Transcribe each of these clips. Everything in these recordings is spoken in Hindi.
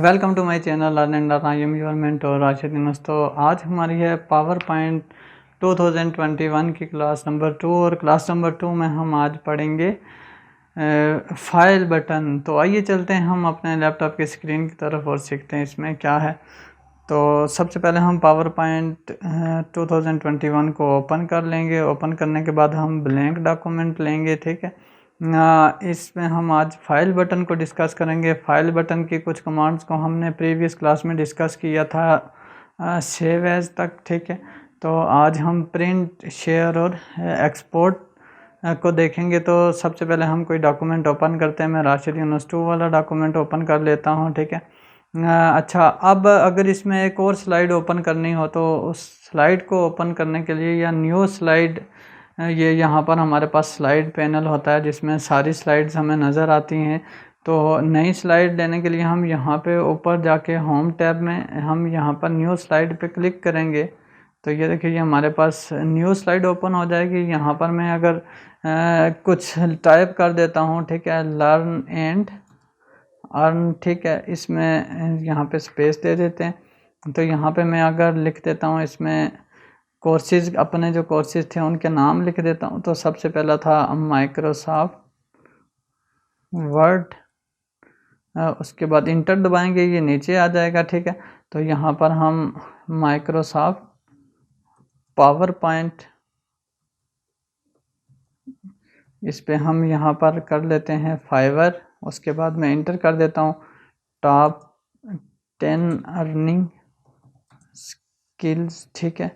Welcome to my channel learn and learn. I am your mentor Rashid Yunus. तो आज हमारी है पावर पॉइंट 2021 की क्लास नंबर 2 और क्लास नंबर 2 में हम आज पढ़ेंगे फाइल बटन। तो आइए चलते हैं हम अपने लैपटॉप की स्क्रीन की तरफ और सीखते हैं इसमें क्या है। तो सबसे पहले हम पावर पॉइंट 2021 को ओपन कर लेंगे। ओपन करने के बाद हम ब्लैंक डॉक्यूमेंट लेंगे, ठीक है। इसमें हम आज फाइल बटन को डिस्कस करेंगे। फाइल बटन की कुछ कमांड्स को हमने प्रीवियस क्लास में डिस्कस किया था सेव एज तक, ठीक है। तो आज हम प्रिंट, शेयर और एक्सपोर्ट को देखेंगे। तो सबसे पहले हम कोई डॉक्यूमेंट ओपन करते हैं। मैं राशिद यूनुस 2 वाला डॉक्यूमेंट ओपन कर लेता हूँ, ठीक है। अच्छा, अब अगर इसमें एक और स्लाइड ओपन करनी हो तो उस स्लाइड को ओपन करने के लिए या न्यू स्लाइड, ये यहाँ पर हमारे पास स्लाइड पैनल होता है जिसमें सारी स्लाइड्स हमें नज़र आती हैं। तो नई स्लाइड लेने के लिए हम यहाँ पे ऊपर जाके होम टैब में हम यहाँ पर न्यू स्लाइड पे क्लिक करेंगे। तो ये देखिए, ये हमारे पास न्यू स्लाइड ओपन हो जाएगी। यहाँ पर मैं अगर कुछ टाइप कर देता हूँ, ठीक है, लर्न एंड अर्न, ठीक है। इसमें यहाँ पे स्पेस दे देते हैं। तो यहाँ पे मैं अगर लिख देता हूँ इसमें कोर्सेज, अपने जो कोर्सेज थे उनके नाम लिख देता हूँ। तो सबसे पहला था माइक्रोसॉफ्ट वर्ड, उसके बाद इंटर दबाएंगे, ये नीचे आ जाएगा, ठीक है। तो यहाँ पर हम माइक्रोसॉफ्ट पावर पॉइंट, इस पे हम यहाँ पर कर लेते हैं फाइवर। उसके बाद मैं इंटर कर देता हूँ टॉप 10 अर्निंग स्किल्स, ठीक है।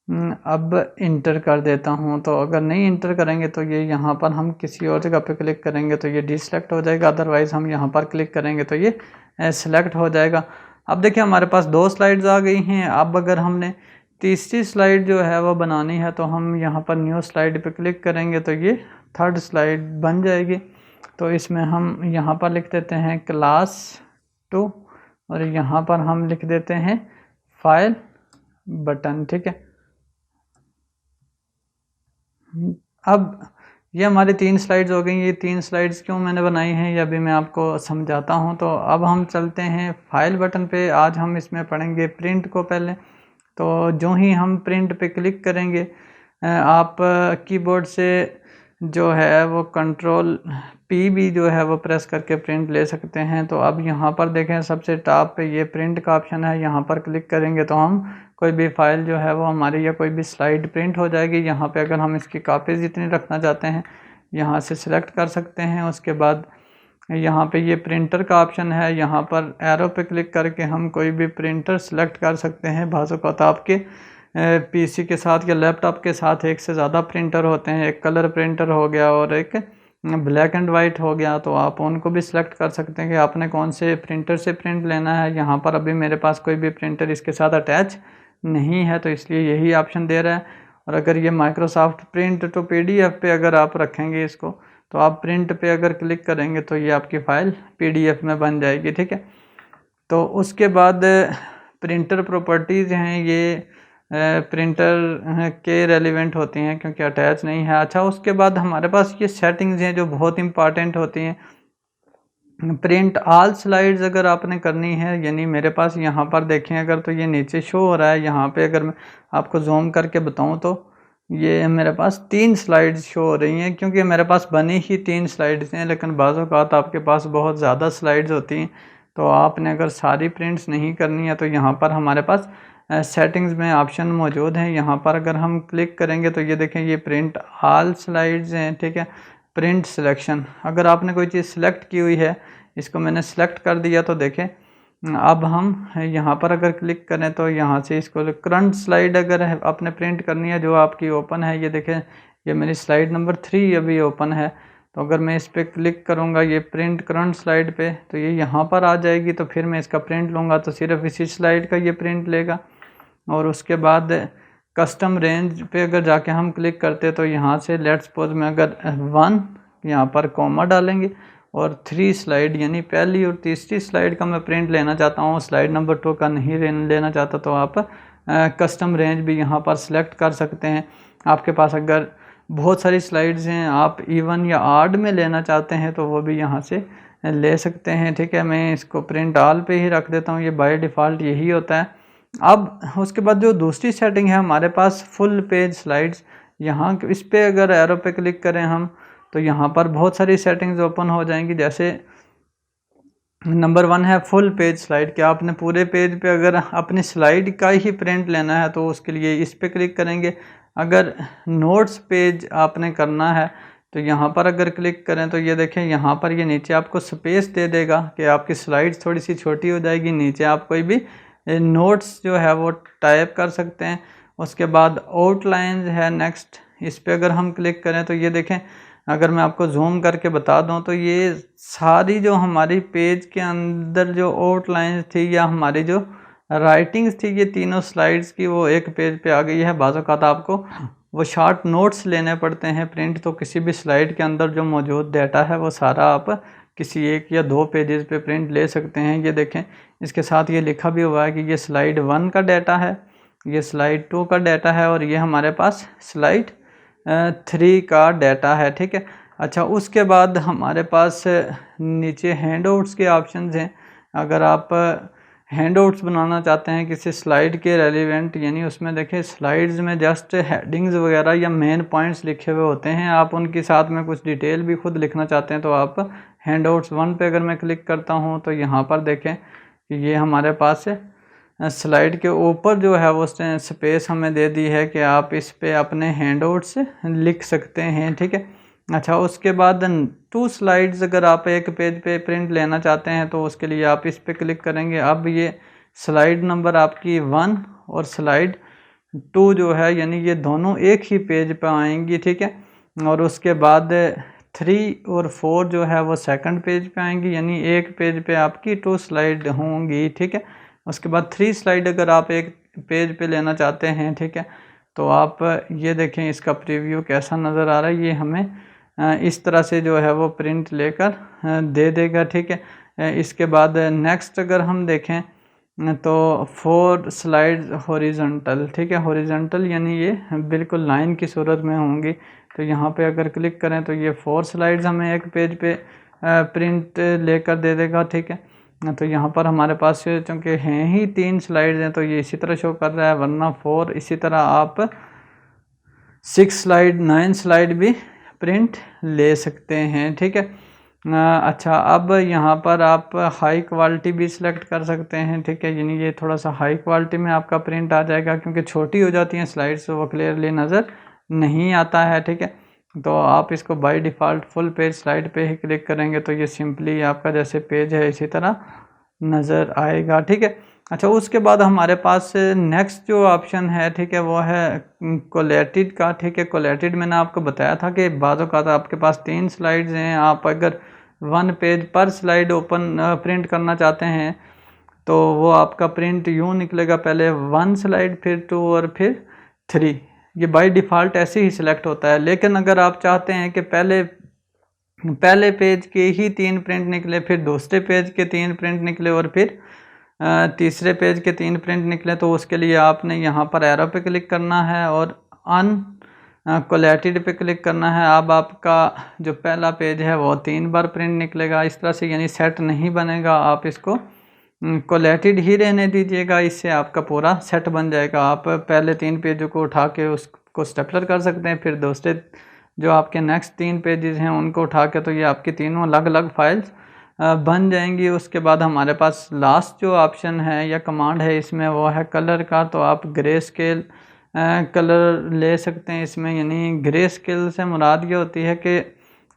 अब इंटर कर देता हूँ। तो अगर नहीं इंटर करेंगे तो ये यहाँ पर हम किसी और जगह पे क्लिक करेंगे तो ये डिसलेक्ट हो जाएगा, अदरवाइज़ हम यहाँ पर क्लिक करेंगे तो ये सेलेक्ट हो जाएगा। अब देखिए, हमारे पास 2 स्लाइड्स आ गई हैं। अब अगर हमने तीसरी स्लाइड जो है वो बनानी है तो हम यहाँ पर न्यू स्लाइड पे क्लिक करेंगे तो ये 3rd स्लाइड बन जाएगी। तो इसमें हम यहाँ पर लिख देते हैं क्लास 2 और यहाँ पर हम लिख देते हैं फाइल बटन, ठीक है। अब ये हमारी 3 स्लाइड्स हो गई। ये 3 स्लाइड्स क्यों मैंने बनाई हैं ये अभी मैं आपको समझाता हूँ। तो अब हम चलते हैं फाइल बटन पे। आज हम इसमें पढ़ेंगे प्रिंट को पहले। तो जो ही हम प्रिंट पे क्लिक करेंगे, आप कीबोर्ड से जो है वो कंट्रोल P भी जो है वो प्रेस करके प्रिंट ले सकते हैं। तो अब यहाँ पर देखें, सबसे टॉप पे ये प्रिंट का ऑप्शन है। यहाँ पर क्लिक करेंगे तो हम कोई भी फाइल जो है वो हमारी या कोई भी स्लाइड प्रिंट हो जाएगी। यहाँ पे अगर हम इसकी कापीज़ जितनी रखना चाहते हैं यहाँ से सिलेक्ट कर सकते हैं। उसके बाद यहाँ पे ये प्रिंटर का ऑप्शन है। यहाँ पर एरो पे क्लिक करके हम कोई भी प्रिंटर सेलेक्ट कर सकते हैं। बाज़-औक़ात आपके पीसी के साथ या लैपटॉप के साथ एक से ज़्यादा प्रिंटर होते हैं। एक कलर प्रिंटर हो गया और एक ब्लैक एंड वाइट हो गया। तो आप उनको भी सिलेक्ट कर सकते हैं कि आपने कौन से प्रिंटर से प्रिंट लेना है। यहाँ पर अभी मेरे पास कोई भी प्रिंटर इसके साथ अटैच नहीं है तो इसलिए यही ऑप्शन दे रहा है। और अगर ये माइक्रोसॉफ्ट प्रिंट तो PDF पे अगर आप रखेंगे इसको, तो आप प्रिंट पे अगर क्लिक करेंगे तो ये आपकी फ़ाइल PDF में बन जाएगी, ठीक है। तो उसके बाद प्रिंटर प्रॉपर्टीज़ हैं, ये प्रिंटर के रेलिवेंट होती हैं क्योंकि अटैच नहीं है। अच्छा, उसके बाद हमारे पास ये सेटिंग्स हैं जो बहुत इंपॉर्टेंट होती हैं। प्रिंट ऑल स्लाइड्स अगर आपने करनी है, यानी मेरे पास यहाँ पर देखें अगर, तो ये नीचे शो हो रहा है। यहाँ पे अगर मैं आपको जूम करके बताऊँ तो ये मेरे पास 3 स्लाइड्स शो हो रही हैं क्योंकि मेरे पास बनी ही 3 स्लाइड्स हैं। लेकिन बाज़ औक़ात आपके पास बहुत ज़्यादा स्लाइड्स होती हैं तो आपने अगर सारी प्रिंट्स नहीं करनी है तो यहाँ पर हमारे पास सेटिंग्स में ऑप्शन मौजूद हैं। यहाँ पर अगर हम क्लिक करेंगे तो ये देखें, ये प्रिंट ऑल स्लाइड्स हैं, ठीक है। प्रिंट सिलेक्शन, अगर आपने कोई चीज़ सिलेक्ट की हुई है, इसको मैंने सिलेक्ट कर दिया तो देखें अब हम यहाँ पर अगर क्लिक करें तो यहाँ से इसको करंट स्लाइड अगर आपने प्रिंट करनी है जो आपकी ओपन है, ये देखें ये मेरी स्लाइड नंबर 3 अभी ओपन है। तो अगर मैं इस पर क्लिक करूँगा ये प्रिंट करंट स्लाइड पे, तो ये यहाँ पर आ जाएगी। तो फिर मैं इसका प्रिंट लूँगा तो सिर्फ इसी स्लाइड का ये प्रिंट लेगा। और उसके बाद कस्टम रेंज पे अगर जाके हम क्लिक करते तो यहाँ से लेट्स सपोज में अगर 1 यहाँ पर कॉमा डालेंगे और 3 स्लाइड यानी पहली और तीसरी स्लाइड का मैं प्रिंट लेना चाहता हूँ, स्लाइड नंबर 2 का नहीं लेना चाहता, तो आप कस्टम रेंज भी यहाँ पर सिलेक्ट कर सकते हैं। आपके पास अगर बहुत सारी स्लाइड्स हैं, आप इवन या ऑड में लेना चाहते हैं तो वो भी यहाँ से ले सकते हैं, ठीक है। मैं इसको प्रिंट ऑल पे ही रख देता हूँ, ये बाय डिफ़ॉल्ट यही होता है। अब उसके बाद जो दूसरी सेटिंग है हमारे पास फुल पेज स्लाइड्स, यहाँ इस पे अगर एरो पे क्लिक करें हम तो यहाँ पर बहुत सारी सेटिंग्स ओपन हो जाएंगी। जैसे नंबर 1 है फुल पेज स्लाइड, कि आपने पूरे पेज पे अगर अपनी स्लाइड का ही प्रिंट लेना है तो उसके लिए इस पे क्लिक करेंगे। अगर नोट्स पेज आपने करना है तो यहाँ पर अगर क्लिक करें तो ये देखें यहाँ पर ये नीचे आपको स्पेस दे देगा कि आपकी स्लाइड्स थोड़ी सी छोटी हो जाएगी। नीचे आप कोई भी नोट्स जो है वो टाइप कर सकते हैं। उसके बाद आउटलाइंस है नेक्स्ट, इस पे अगर हम क्लिक करें तो ये देखें, अगर मैं आपको जूम करके बता दूं तो ये सारी जो हमारी पेज के अंदर जो आउटलाइंस थी या हमारी जो राइटिंग्स थी, ये तीनों स्लाइड्स की वो एक पेज पे आ गई है। बाज़ औक़ात आपको वो शॉर्ट नोट्स लेने पड़ते हैं प्रिंट, तो किसी भी स्लाइड के अंदर जो मौजूद डाटा है वो सारा आप किसी 1 या 2 पेजेस पे प्रिंट ले सकते हैं। ये देखें, इसके साथ ये लिखा भी हुआ है कि ये स्लाइड 1 का डाटा है, ये स्लाइड 2 का डाटा है और ये हमारे पास स्लाइड 3 का डाटा है, ठीक है। अच्छा, उसके बाद हमारे पास नीचे हैंडआउट्स के ऑप्शंस हैं। अगर आप हैंडआउट्स बनाना चाहते हैं किसी स्लाइड के रेलिवेंट, यानी उसमें देखिए स्लाइड्स में जस्ट हेडिंग्स वगैरह या मेन पॉइंट्स लिखे हुए होते हैं, आप उनके साथ में कुछ डिटेल भी खुद लिखना चाहते हैं तो आप हैंडआउट्स 1 पे अगर मैं क्लिक करता हूं तो यहाँ पर देखें कि ये हमारे पास स्लाइड के ऊपर जो है वो स्पेस हमें दे दी है कि आप इस पे अपने हैंडआउट्स लिख सकते हैं, ठीक है। अच्छा, उसके बाद 2 स्लाइड्स अगर आप एक पेज पे प्रिंट लेना चाहते हैं तो उसके लिए आप इस पे क्लिक करेंगे। अब ये स्लाइड नंबर आपकी 1 और स्लाइड 2 जो है, यानी ये दोनों एक ही पेज पे आएंगी, ठीक है। और उसके बाद 3 और 4 जो है वो सेकंड पेज पे आएंगी, यानी एक पेज पे आपकी 2 स्लाइड होंगी, ठीक है। उसके बाद 3 स्लाइड अगर आप एक पेज पे लेना चाहते हैं, ठीक है, तो आप ये देखें इसका प्रीव्यू कैसा नज़र आ रहा है। ये हमें इस तरह से जो है वो प्रिंट लेकर दे देगा, ठीक है। इसके बाद नेक्स्ट अगर हम देखें तो 4 स्लाइड्स हॉरिजॉन्टल, ठीक है। हॉरिजॉन्टल यानी ये बिल्कुल लाइन की सूरत में होंगी, तो यहाँ पे अगर क्लिक करें तो ये 4 स्लाइड्स हमें एक पेज पे प्रिंट लेकर दे देगा, ठीक है। तो यहाँ पर हमारे पास चूँकि हैं ही 3 स्लाइड्स हैं तो ये इसी तरह शो कर रहा है, वरना 4 इसी तरह आप 6 स्लाइड 9 स्लाइड भी प्रिंट ले सकते हैं, ठीक है। अच्छा, अब यहाँ पर आप हाई क्वालिटी भी सिलेक्ट कर सकते हैं, ठीक है, यानी ये थोड़ा सा हाई क्वालिटी में आपका प्रिंट आ जाएगा, क्योंकि छोटी हो जाती हैं स्लाइड्स तो वो क्लियरली नज़र नहीं आता है, ठीक है। तो आप इसको by default full page slide पे ही क्लिक करेंगे तो ये सिंपली आपका जैसे पेज है इसी तरह नज़र आएगा, ठीक है। अच्छा, उसके बाद हमारे पास नेक्स्ट जो ऑप्शन है, ठीक है, वो है कोलेटेड का, ठीक है। कोलेटेड मैंने आपको बताया था कि बाज़ औक़ात आपके पास 3 स्लाइड्स हैं, आप अगर 1 पेज पर स्लाइड ओपन प्रिंट करना चाहते हैं तो वो आपका प्रिंट यूँ निकलेगा, पहले 1 स्लाइड फिर 2 और फिर 3, ये बाय डिफ़ॉल्ट ऐसे ही सिलेक्ट होता है। लेकिन अगर आप चाहते हैं कि पहले पेज के ही 3 प्रिंट निकले, फिर दूसरे पेज के 3 प्रिंट निकले और फिर तीसरे पेज के 3 प्रिंट निकले, तो उसके लिए आपने यहाँ पर एरो पे क्लिक करना है और कोलेटेड पे क्लिक करना है। अब आपका जो पहला पेज है वो 3 बार प्रिंट निकलेगा इस तरह से, यानी सेट नहीं बनेगा। आप इसको कोलेटेड ही रहने दीजिएगा, इससे आपका पूरा सेट बन जाएगा। आप पहले 3 पेजों को उठा के उसको स्टेपलर कर सकते हैं, फिर दूसरे जो आपके नेक्स्ट 3 पेजेस हैं उनको उठा के, तो ये आपकी तीनों अलग अलग फाइल्स बन जाएंगी। उसके बाद हमारे पास लास्ट जो ऑप्शन है या कमांड है इसमें वो है कलर का, तो आप ग्रे स्केल कलर ले सकते हैं इसमें, यानी ग्रे स्केल से मुराद ये होती है कि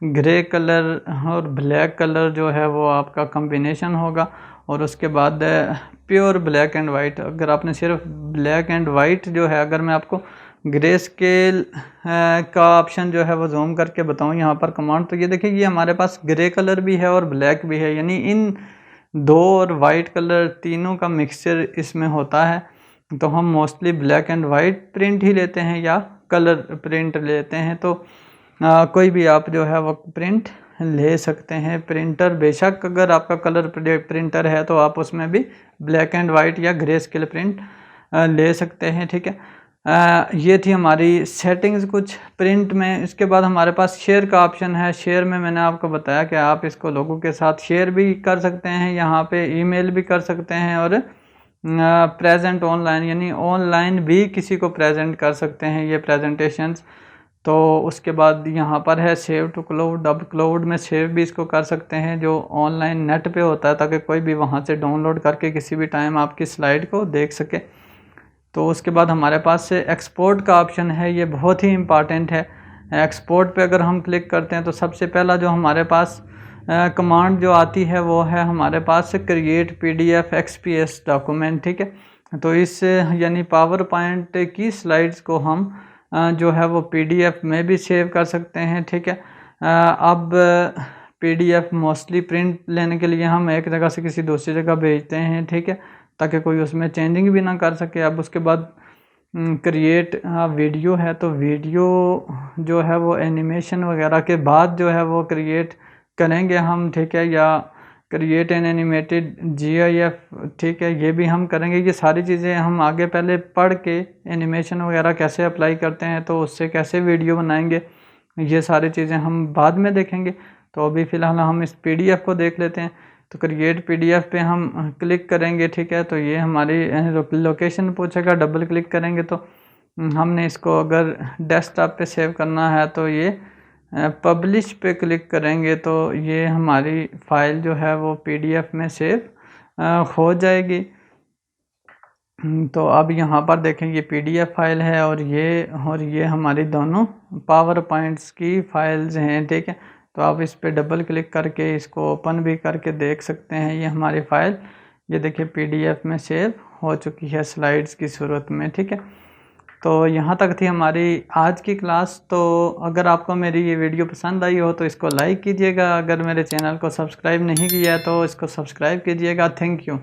ग्रे कलर और ब्लैक कलर जो है वो आपका कम्बिनेशन होगा। और उसके बाद प्योर ब्लैक एंड वाइट, अगर आपने सिर्फ ब्लैक एंड वाइट जो है, अगर मैं आपको ग्रे स्केल का ऑप्शन जो है वो जूम करके बताऊं यहाँ पर कमांड, तो ये देखिए ये हमारे पास ग्रे कलर भी है और ब्लैक भी है, यानी इन 2 और वाइट कलर तीनों का मिक्सचर इसमें होता है। तो हम mostly black and white print ही लेते हैं या कलर प्रिंट लेते हैं, तो कोई भी आप जो है वो प्रिंट ले सकते हैं। प्रिंटर बेशक अगर आपका कलर प्रिंटर है तो आप उसमें भी ब्लैक एंड वाइट या ग्रे स्केल प्रिंट ले सकते हैं, ठीक है। ये थी हमारी सेटिंग्स कुछ प्रिंट में। इसके बाद हमारे पास शेयर का ऑप्शन है। शेयर में मैंने आपको बताया कि आप इसको लोगों के साथ शेयर भी कर सकते हैं, यहाँ पे ईमेल भी कर सकते हैं और प्रेजेंट ऑनलाइन यानी ऑनलाइन भी किसी को प्रेजेंट कर सकते हैं ये प्रेजेंटेशंस। तो उसके बाद यहाँ पर है सेव टू क्लाउड। अब क्लाउड में सेव भी इसको कर सकते हैं जो ऑनलाइन नेट पे होता है, ताकि कोई भी वहाँ से डाउनलोड करके किसी भी टाइम आपकी स्लाइड को देख सके। तो उसके बाद हमारे पास से एक्सपोर्ट का ऑप्शन है, ये बहुत ही इम्पॉर्टेंट है। एक्सपोर्ट पे अगर हम क्लिक करते हैं तो सबसे पहला जो हमारे पास कमांड जो आती है वो है हमारे पास क्रिएट PDF XPS डॉक्यूमेंट, ठीक है। तो इस यानी पावर पॉइंट की स्लाइड्स को हम जो है वो PDF में भी सेव कर सकते हैं, ठीक है। अब PDF मोस्टली प्रिंट लेने के लिए हम एक जगह से किसी दूसरी जगह भेजते हैं, ठीक है, ताकि कोई उसमें चेंजिंग भी ना कर सके। अब उसके बाद क्रिएट वीडियो है, तो वीडियो जो है वो एनिमेशन वगैरह के बाद जो है वो क्रिएट करेंगे हम, ठीक है, या क्रिएट एन एनिमेटेड GIF, ठीक है, ये भी हम करेंगे। ये सारी चीज़ें हम आगे पहले पढ़ के एनिमेशन वगैरह कैसे अप्लाई करते हैं, तो उससे कैसे वीडियो बनाएंगे, ये सारी चीज़ें हम बाद में देखेंगे। तो अभी फ़िलहाल हम इस PDF को देख लेते हैं। तो क्रिएट PDF पे हम क्लिक करेंगे, ठीक है। तो ये हमारी लोकेशन पूछेगा, डबल क्लिक करेंगे तो हमने इसको अगर डेस्कटॉप पे सेव करना है तो ये पब्लिश पे क्लिक करेंगे तो ये हमारी फ़ाइल जो है वो PDF में सेव हो जाएगी। तो अब यहाँ पर देखें ये PDF फाइल है और ये हमारी दोनों पावर पॉइंट्स की फाइल्स हैं, ठीक है। तो आप इस पे डबल क्लिक करके इसको ओपन भी करके देख सकते हैं। ये हमारी फ़ाइल ये देखिए PDF में सेव हो चुकी है स्लाइड्स की सूरत में, ठीक है। तो यहाँ तक थी हमारी आज की क्लास। तो अगर आपको मेरी ये वीडियो पसंद आई हो तो इसको लाइक कीजिएगा। अगर मेरे चैनल को सब्सक्राइब नहीं किया है तो इसको सब्सक्राइब कीजिएगा। Thank you.